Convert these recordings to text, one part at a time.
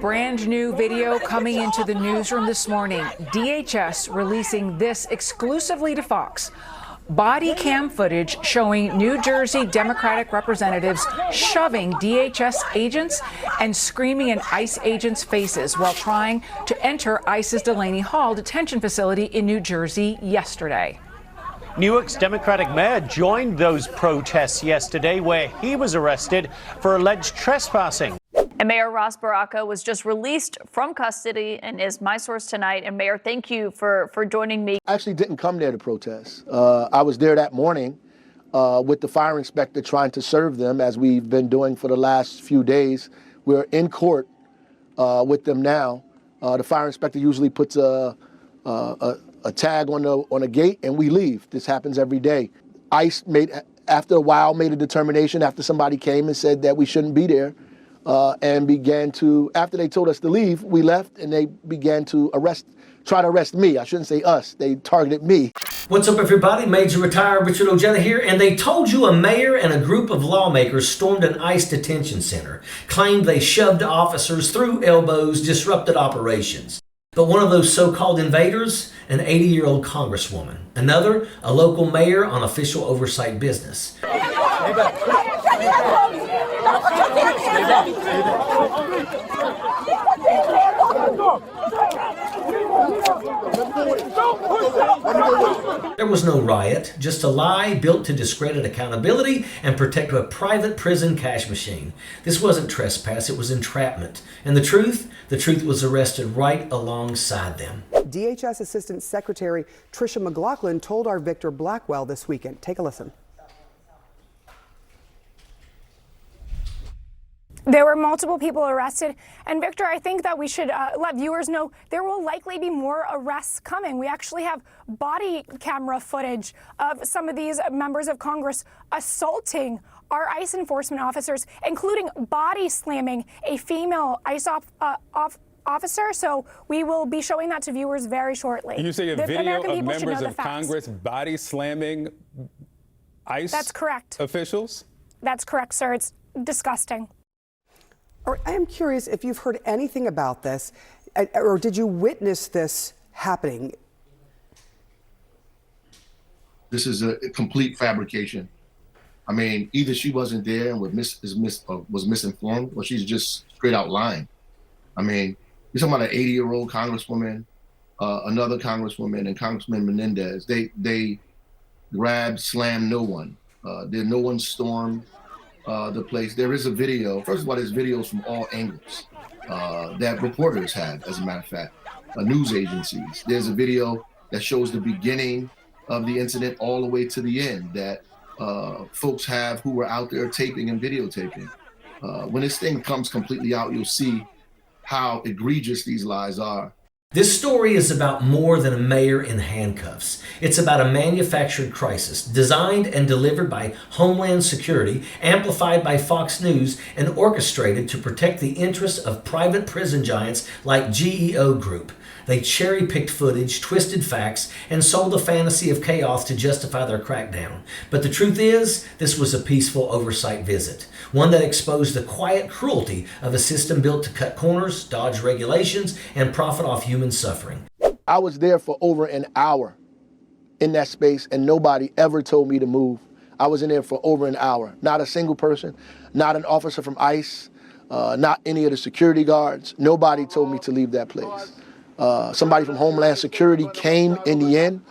Brand new video coming into the newsroom this morning. DHS releasing this exclusively to Fox. Body cam footage showing New Jersey Democratic representatives shoving DHS agents and screaming in ICE agents' faces while trying to enter ICE's Delaney Hall detention facility in New Jersey yesterday. Newark's Democratic mayor joined those protests yesterday, where he was arrested for alleged trespassing. And Mayor Ras Baraka was just released from custody and is my source tonight. And Mayor, thank you for joining me. I actually didn't come there to protest. I was there that morning with the fire inspector trying to serve them, as we've been doing for the last few days. We're in court with them now. The fire inspector usually puts a tag on a gate and we leave. This happens every day. ICE after a while made a determination after somebody came and said that we shouldn't be there. And began to, after they told us to leave, we left and they began to try to arrest me. I shouldn't say us, they targeted me. What's up, everybody? Major Retired Richard Ojeda here, and they told you a mayor and a group of lawmakers stormed an ICE detention center, claimed they shoved officers through elbows, disrupted operations. But one of those so-called invaders, an 80-year-old congresswoman. Another, a local mayor on official oversight business. There was no riot, just a lie built to discredit accountability and protect a private prison cash machine. This wasn't trespass, it was entrapment. And the truth was arrested right alongside them. DHS Assistant Secretary Tricia McLaughlin told our Victor Blackwell this weekend. Take a listen. There were multiple people arrested. And Victor, I think that we should let viewers know there will likely be more arrests coming. We actually have body camera footage of some of these members of Congress assaulting our ICE enforcement officers, including body slamming a female ICE officer. So we will be showing that to viewers very shortly. You say a video of members of Congress body slamming ICE That's correct. officials? That's correct, sir. It's disgusting. I am curious if you've heard anything about this, or did you witness this happening? This is a complete fabrication. I mean, either she wasn't there and was misinformed, or she's just straight out lying. I mean, you're talking about an 80-year-old congresswoman, another congresswoman, and Congressman Menendez. They grabbed, slammed no one. No one stormed the place. There is a video. First of all, there's videos from all angles that reporters have, as a matter of fact, news agencies. There's a video that shows the beginning of the incident all the way to the end that folks have who were out there taping and videotaping. When this thing comes completely out, you'll see how egregious these lies are. This story is about more than a mayor in handcuffs. It's about a manufactured crisis designed and delivered by Homeland Security, amplified by Fox News, and orchestrated to protect the interests of private prison giants like GEO Group. They cherry-picked footage, twisted facts, and sold a fantasy of chaos to justify their crackdown. But the truth is, this was a peaceful oversight visit, one that exposed the quiet cruelty of a system built to cut corners, dodge regulations, and profit off human suffering. I was there for over an hour in that space, and nobody ever told me to move. I was in there for over an hour. Not a single person, not an officer from ICE, not any of the security guards. Nobody told me to leave that place. Somebody from Homeland Security came in the end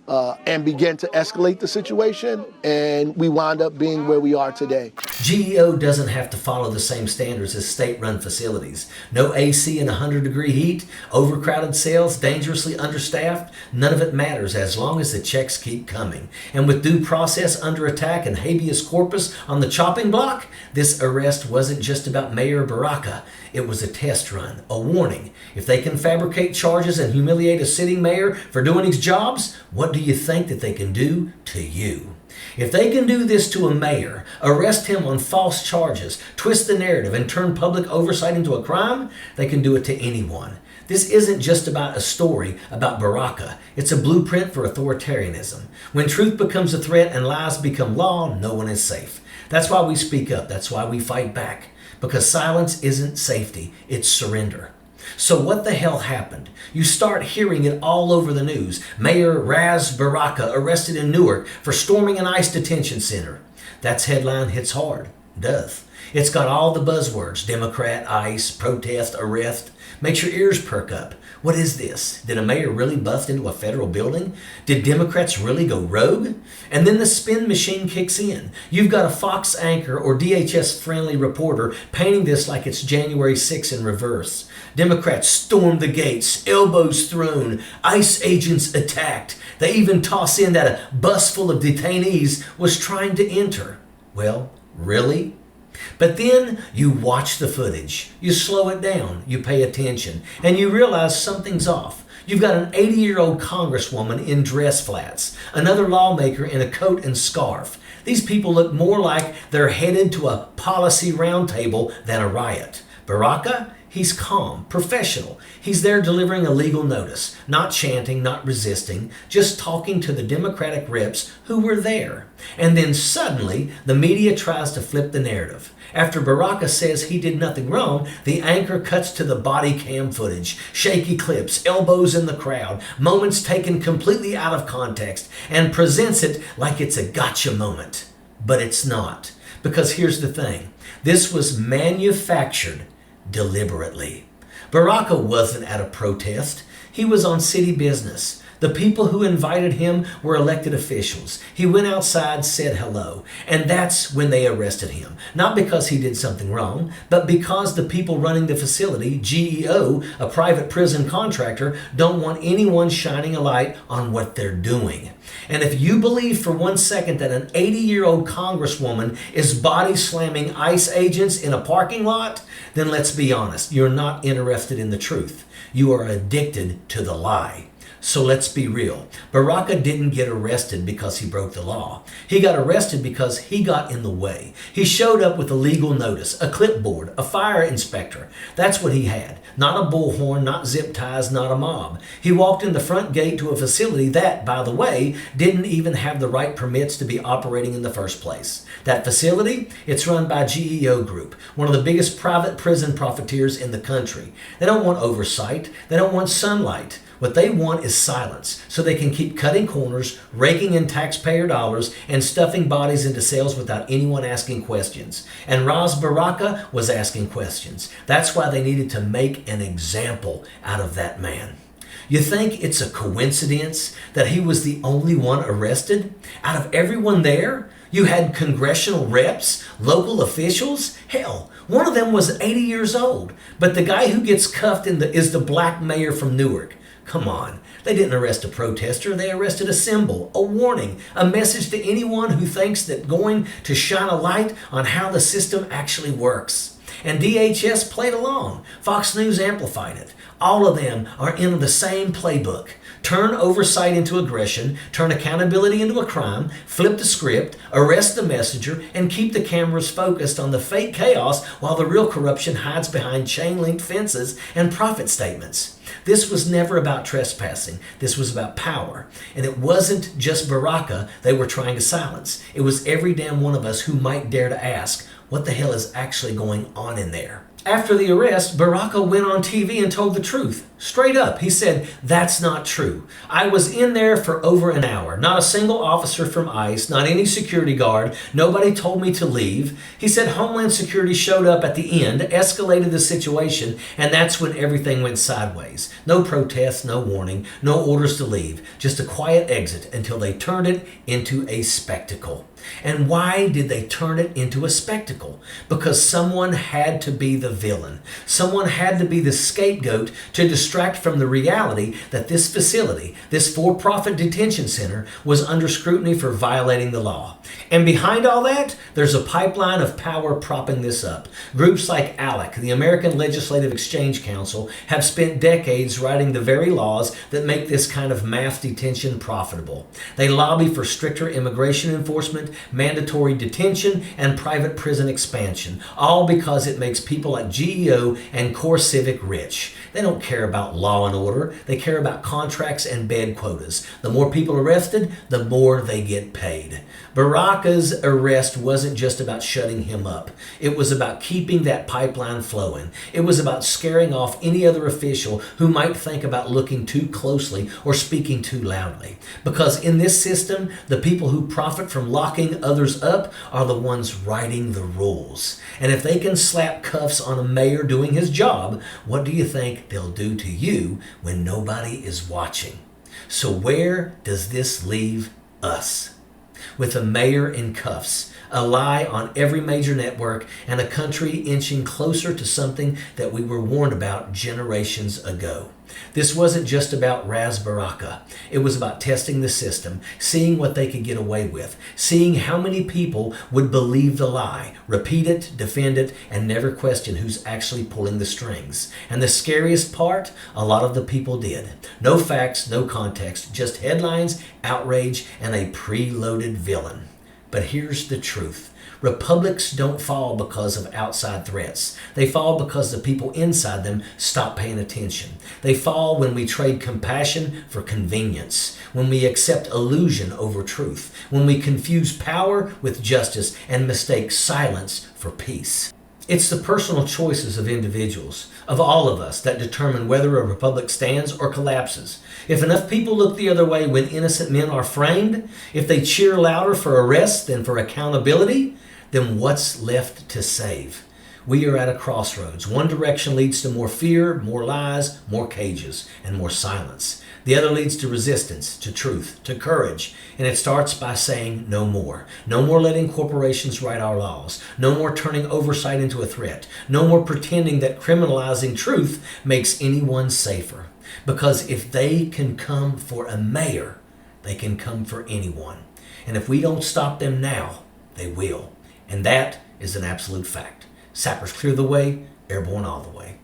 and began to escalate the situation, and we wound up being where we are today. GEO doesn't have to follow the same standards as state-run facilities. No AC in 100-degree heat, overcrowded cells, dangerously understaffed. None of it matters as long as the checks keep coming. And with due process under attack and habeas corpus on the chopping block, this arrest wasn't just about Mayor Baraka. It was a test run, a warning. If they can fabricate charges and humiliate a sitting mayor for doing his jobs, what do you think that they can do to you? If they can do this to a mayor, arrest him on false charges, twist the narrative, and turn public oversight into a crime, they can do it to anyone. This isn't just about a story about Baraka. It's a blueprint for authoritarianism. When truth becomes a threat and lies become law, no one is safe. That's why we speak up. That's why we fight back. because silence isn't safety, it's surrender. So what the hell happened? You start hearing it all over the news. Mayor Ras Baraka arrested in Newark for storming an ICE detention center. That's headline hits hard. Does. It's got all the buzzwords: Democrat, ICE, protest, arrest. Makes your ears perk up. What is this? Did a mayor really bust into a federal building? Did Democrats really go rogue? And then the spin machine kicks in. You've got a Fox anchor or DHS-friendly reporter painting this like it's January 6 in reverse. Democrats stormed the gates, elbows thrown, ICE agents attacked. They even toss in that a bus full of detainees was trying to enter. Well, really? But then you watch the footage, you slow it down, you pay attention, and you realize something's off. You've got an 80-year-old congresswoman in dress flats, another lawmaker in a coat and scarf. These people look more like they're headed to a policy roundtable than a riot. Baraka? He's calm, professional. He's there delivering a legal notice, not chanting, not resisting, just talking to the Democratic reps who were there. And then suddenly, the media tries to flip the narrative. After Baraka says he did nothing wrong, the anchor cuts to the body cam footage, shaky clips, elbows in the crowd, moments taken completely out of context, and presents it like it's a gotcha moment. But it's not. Because here's the thing. This was manufactured deliberately. Baraka wasn't at a protest. He was on city business. The people who invited him were elected officials. He went outside, said hello, and that's when they arrested him. Not because he did something wrong, but because the people running the facility, GEO, a private prison contractor, don't want anyone shining a light on what they're doing. And if you believe for 1 second that an 80-year-old congresswoman is body slamming ICE agents in a parking lot, then let's be honest, you're not interested in the truth. You are addicted to the lie. So let's be real. Baraka didn't get arrested because he broke the law. He got arrested because he got in the way. He showed up with a legal notice, a clipboard, a fire inspector. That's what he had. Not a bullhorn, not zip ties, not a mob. He walked in the front gate to a facility that, by the way, didn't even have the right permits to be operating in the first place. That facility, it's run by GEO Group, one of the biggest private prison profiteers in the country. They don't want oversight. They don't want sunlight. What they want is silence, so they can keep cutting corners, raking in taxpayer dollars, and stuffing bodies into cells without anyone asking questions. And Ras Baraka was asking questions. That's why they needed to make an example out of that man. You think it's a coincidence that he was the only one arrested? Out of everyone there, you had congressional reps, local officials. Hell, one of them was 80 years old. But the guy who gets cuffed is the black mayor from Newark. Come on, they didn't arrest a protester, they arrested a symbol, a warning, a message to anyone who thinks that going to shine a light on how the system actually works. And DHS played along. Fox News amplified it. All of them are in the same playbook. Turn oversight into aggression, turn accountability into a crime, flip the script, arrest the messenger, and keep the cameras focused on the fake chaos while the real corruption hides behind chain-linked fences and profit statements. This was never about trespassing. This was about power. And it wasn't just Baraka they were trying to silence. It was every damn one of us who might dare to ask, what the hell is actually going on in there? After the arrest, Baraka went on TV and told the truth. Straight up, he said, that's not true. I was in there for over an hour. Not a single officer from ICE, not any security guard. Nobody told me to leave. He said Homeland Security showed up at the end, escalated the situation, and that's when everything went sideways. No protests, no warning, no orders to leave. Just a quiet exit until they turned it into a spectacle. And why did they turn it into a spectacle? Because someone had to be the villain. Someone had to be the scapegoat to distract from the reality that this facility, this for-profit detention center, was under scrutiny for violating the law. And behind all that, there's a pipeline of power propping this up. Groups like ALEC, the American Legislative Exchange Council, have spent decades writing the very laws that make this kind of mass detention profitable. They lobby for stricter immigration enforcement, mandatory detention, and private prison expansion, all because it makes people like GEO and Core Civic rich. They don't care about law and order. They care about contracts and bed quotas. The more people arrested, the more they get paid. Baraka's arrest wasn't just about shutting him up. It was about keeping that pipeline flowing. It was about scaring off any other official who might think about looking too closely or speaking too loudly. Because in this system, the people who profit from locking others up are the ones writing the rules. And if they can slap cuffs on a mayor doing his job, what do you think they'll do to you when nobody is watching? So where does this leave us? With a mayor in cuffs, a lie on every major network, and a country inching closer to something that we were warned about generations ago. This wasn't just about Ras Baraka. It was about testing the system, seeing what they could get away with, seeing how many people would believe the lie, repeat it, defend it, and never question who's actually pulling the strings. And the scariest part, a lot of the people did. No facts, no context, just headlines, outrage, and a preloaded villain. But here's the truth. Republics don't fall because of outside threats. They fall because the people inside them stop paying attention. They fall when we trade compassion for convenience, when we accept illusion over truth, when we confuse power with justice and mistake silence for peace. It's the personal choices of individuals, of all of us, that determine whether a republic stands or collapses. If enough people look the other way when innocent men are framed, if they cheer louder for arrests than for accountability, then what's left to save? We are at a crossroads. One direction leads to more fear, more lies, more cages, and more silence. The other leads to resistance, to truth, to courage. And it starts by saying no more. No more letting corporations write our laws. No more turning oversight into a threat. No more pretending that criminalizing truth makes anyone safer. Because if they can come for a mayor, they can come for anyone. And if we don't stop them now, they will. And that is an absolute fact. Sappers clear the way, airborne all the way.